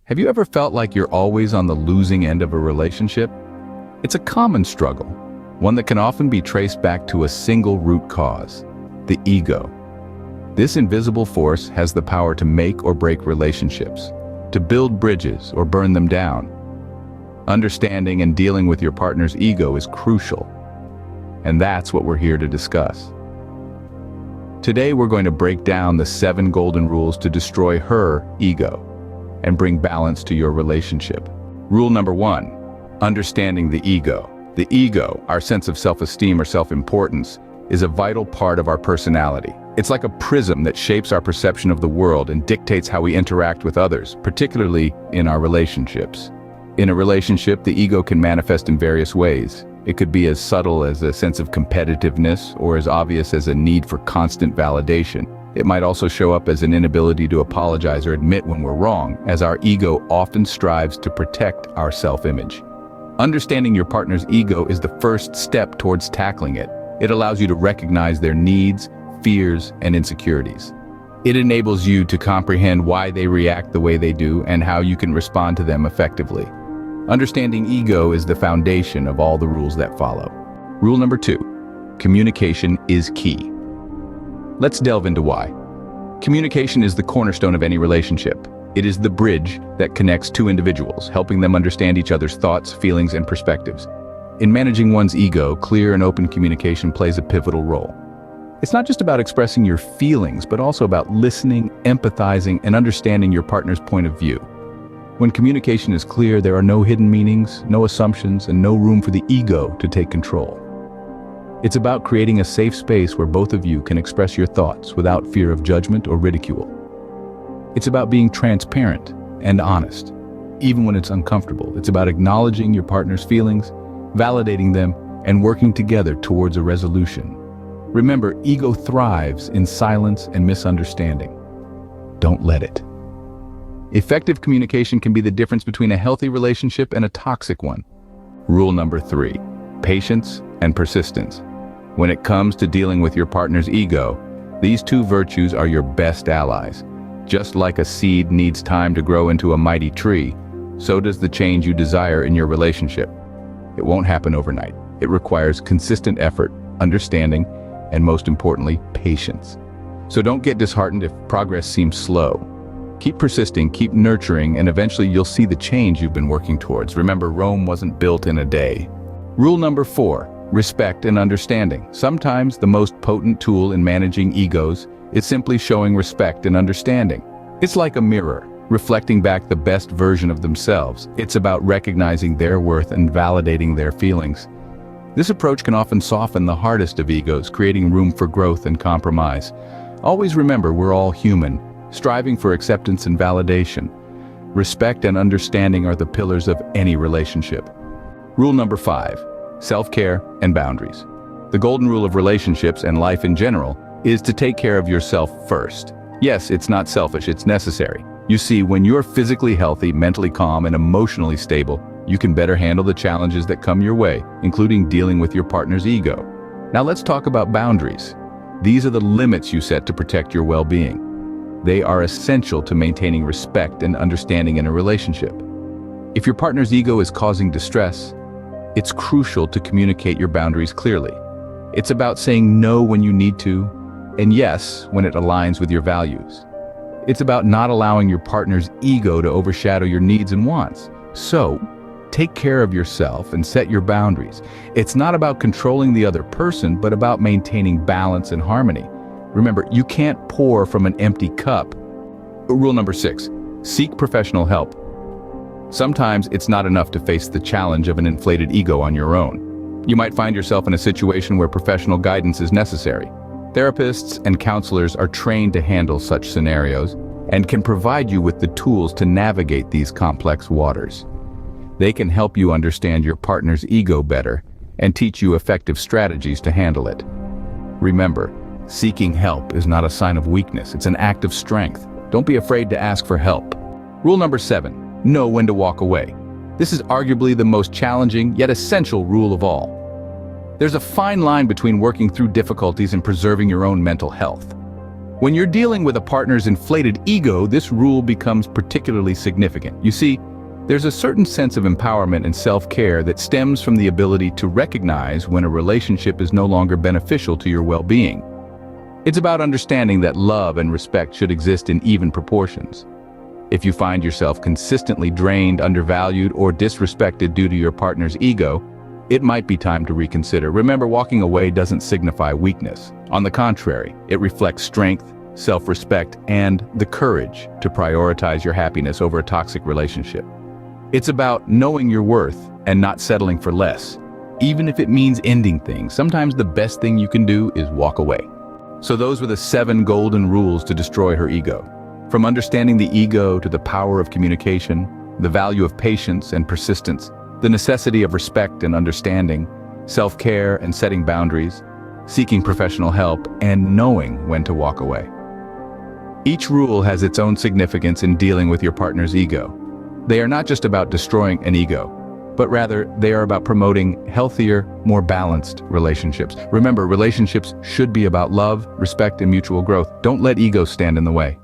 Have you ever felt like you're always on the losing end of a relationship? It's a common struggle, one that can often be traced back to a single root cause: the ego. This invisible force has the power to make or break relationships, to build bridges or burn them down. Understanding and dealing with your partner's ego is crucial, and that's what we're here to discuss. Today we're going to break down the 7 golden rules to destroy her ego and bring balance to your relationship. Rule number 1, understanding the ego. The ego, our sense of self-esteem or self-importance, is a vital part of our personality. It's like a prism that shapes our perception of the world and dictates how we interact with others, particularly in our relationships. In a relationship, the ego can manifest in various ways. It could be as subtle as a sense of competitiveness or as obvious as a need for constant validation. It might also show up as an inability to apologize or admit when we're wrong, as our ego often strives to protect our self-image. Understanding your partner's ego is the first step towards tackling it. It allows you to recognize their needs, fears, and insecurities. It enables you to comprehend why they react the way they do and how you can respond to them effectively. Understanding ego is the foundation of all the rules that follow. Rule number 2, communication is key. Let's delve into why. Communication is the cornerstone of any relationship. It is the bridge that connects two individuals, helping them understand each other's thoughts, feelings, and perspectives. In managing one's ego, clear and open communication plays a pivotal role. It's not just about expressing your feelings, but also about listening, empathizing, and understanding your partner's point of view. When communication is clear, there are no hidden meanings, no assumptions, and no room for the ego to take control. It's about creating a safe space where both of you can express your thoughts without fear of judgment or ridicule. It's about being transparent and honest, even when it's uncomfortable. It's about acknowledging your partner's feelings, validating them, and working together towards a resolution. Remember, ego thrives in silence and misunderstanding. Don't let it. Effective communication can be the difference between a healthy relationship and a toxic one. Rule number 3, patience and persistence. When it comes to dealing with your partner's ego, these 2 virtues are your best allies. Just like a seed needs time to grow into a mighty tree, so does the change you desire in your relationship. It won't happen overnight. It requires consistent effort, understanding, and most importantly, patience. So don't get disheartened if progress seems slow. Keep persisting, keep nurturing, and eventually you'll see the change you've been working towards. Remember, Rome wasn't built in a day. Rule number 4, respect and understanding. Sometimes the most potent tool in managing egos is simply showing respect and understanding. It's like a mirror, reflecting back the best version of themselves. It's about recognizing their worth and validating their feelings. This approach can often soften the hardest of egos, creating room for growth and compromise. Always remember, we're all human, striving for acceptance and validation. Respect and understanding are the pillars of any relationship. Rule number 5, self-care and boundaries. The golden rule of relationships and life in general is to take care of yourself first. Yes, it's not selfish, it's necessary. You see, when you're physically healthy, mentally calm, and emotionally stable, you can better handle the challenges that come your way, including dealing with your partner's ego. Now let's talk about boundaries. These are the limits you set to protect your well-being. They are essential to maintaining respect and understanding in a relationship. If your partner's ego is causing distress, it's crucial to communicate your boundaries clearly. It's about saying no when you need to, and yes when it aligns with your values. It's about not allowing your partner's ego to overshadow your needs and wants. So, take care of yourself and set your boundaries. It's not about controlling the other person, but about maintaining balance and harmony. Remember, you can't pour from an empty cup. Rule number 6, seek professional help. Sometimes it's not enough to face the challenge of an inflated ego on your own. You might find yourself in a situation where professional guidance is necessary. Therapists and counselors are trained to handle such scenarios and can provide you with the tools to navigate these complex waters. They can help you understand your partner's ego better and teach you effective strategies to handle it. Remember, seeking help is not a sign of weakness, it's an act of strength. Don't be afraid to ask for help. Rule number 7, know when to walk away. This is arguably the most challenging yet essential rule of all. There's a fine line between working through difficulties and preserving your own mental health. When you're dealing with a partner's inflated ego, this rule becomes particularly significant. You see, there's a certain sense of empowerment and self-care that stems from the ability to recognize when a relationship is no longer beneficial to your well-being. It's about understanding that love and respect should exist in even proportions. If you find yourself consistently drained, undervalued, or disrespected due to your partner's ego, it might be time to reconsider. Remember, walking away doesn't signify weakness. On the contrary, it reflects strength, self-respect, and the courage to prioritize your happiness over a toxic relationship. It's about knowing your worth and not settling for less. Even if it means ending things, sometimes the best thing you can do is walk away. So those were the 7 golden rules to destroy her ego. From understanding the ego to the power of communication, the value of patience and persistence, the necessity of respect and understanding, self-care and setting boundaries, seeking professional help, and knowing when to walk away. Each rule has its own significance in dealing with your partner's ego. They are not just about destroying an ego, but rather they are about promoting healthier, more balanced relationships. Remember, relationships should be about love, respect, and mutual growth. Don't let ego stand in the way.